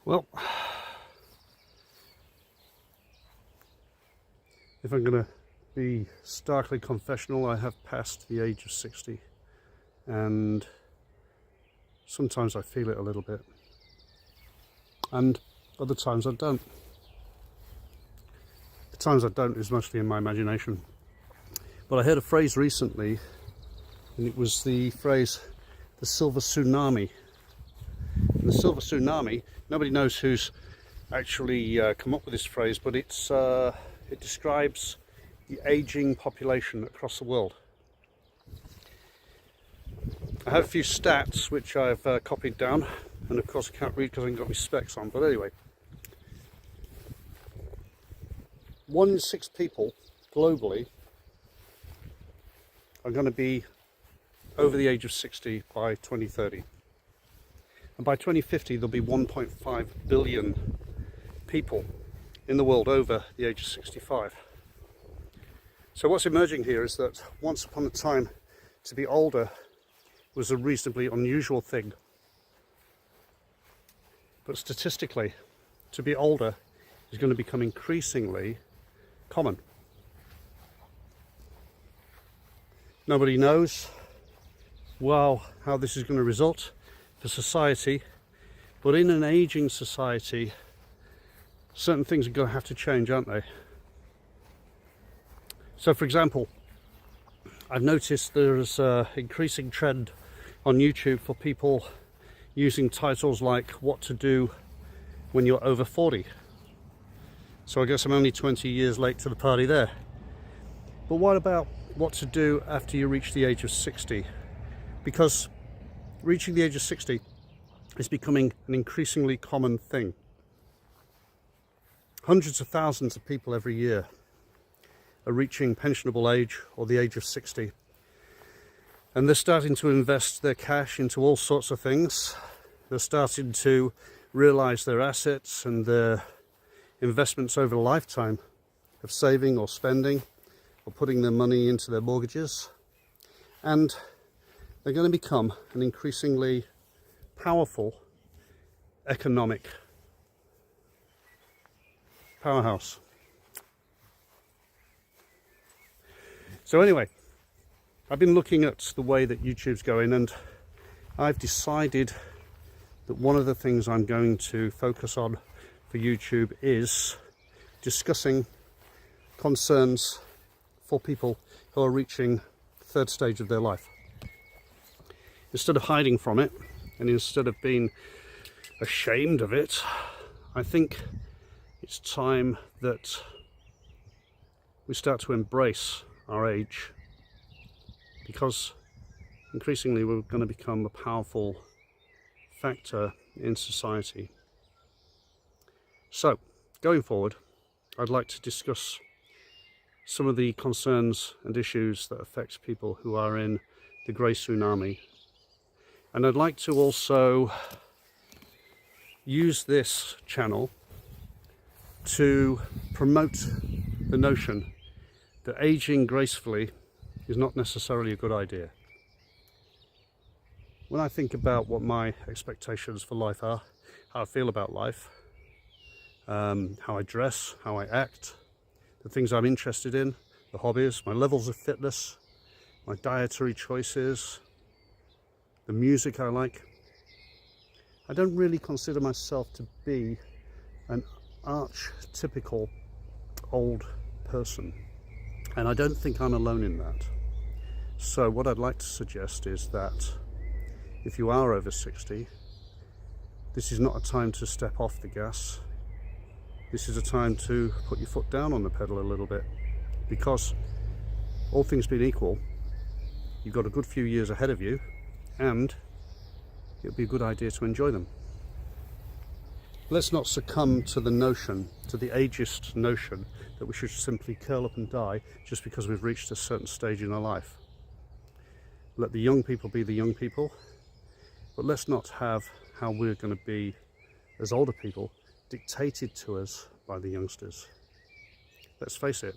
Well, if I'm going to be starkly confessional, I have passed the age of 60, and sometimes I feel it a little bit, and other times I don't. The times I don't is mostly in my imagination. But I heard a phrase recently, and it was the phrase, the silver tsunami. And the silver tsunami, nobody knows who's actually come up with this phrase, but it describes the aging population across the world. I have a few stats which I've copied down, and of course I can't read because I haven't got my specs on, but anyway. 1 in 6 people globally are going to be over the age of 60 by 2030. And by 2050 there'll be 1.5 billion people in the world over the age of 65. So what's emerging here is that once upon a time to be older was a reasonably unusual thing. But statistically, to be older is going to become increasingly common. Nobody knows well how this is going to result for society, but in an aging society, certain things are going to have to change, aren't they? So, for example, I've noticed there's an increasing trend on YouTube for people using titles like "What to do when you're over 40." So I guess I'm only 20 years late to the party there. But what about what to do after you reach the age of 60? Because reaching the age of 60 is becoming an increasingly common thing. Hundreds of thousands of people every year are reaching pensionable age or the age of 60. And they're starting to invest their cash into all sorts of things. They're starting to realize their assets and their investments over a lifetime of saving or spending or putting their money into their mortgages. And they're going to become an increasingly powerful economic powerhouse. So anyway, I've been looking at the way that YouTube's going, and I've decided that one of the things I'm going to focus on for YouTube is discussing concerns for people who are reaching the third stage of their life. Instead of hiding from it, and instead of being ashamed of it, I think it's time that we start to embrace our age, because increasingly we're going to become a powerful factor in society. So, going forward, I'd like to discuss some of the concerns and issues that affect people who are in the grey tsunami. And I'd like to also use this channel to promote the notion that aging gracefully is not necessarily a good idea. When I think about what my expectations for life are, how I feel about life, how I dress, how I act, the things I'm interested in, the hobbies, my levels of fitness, my dietary choices, the music I like, I don't really consider myself to be an archetypical old person, and I don't think I'm alone in that. So what I'd like to suggest is that if you are over 60, this is not a time to step off the gas. This is a time to put your foot down on the pedal a little bit, because all things being equal, you've got a good few years ahead of you, and it'd be a good idea to enjoy them. Let's not succumb to the notion, to the ageist notion, that we should simply curl up and die just because we've reached a certain stage in our life. Let the young people be the young people, but let's not have how we're going to be as older people dictated to us by the youngsters. Let's face it,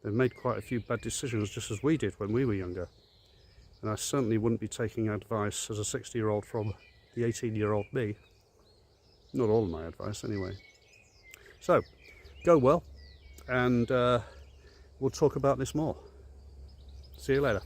they've made quite a few bad decisions just as we did when we were younger. And I certainly wouldn't be taking advice as a 60-year-old from the 18-year-old me. Not all of my advice anyway. So, go well, and we'll talk about this more. See you later.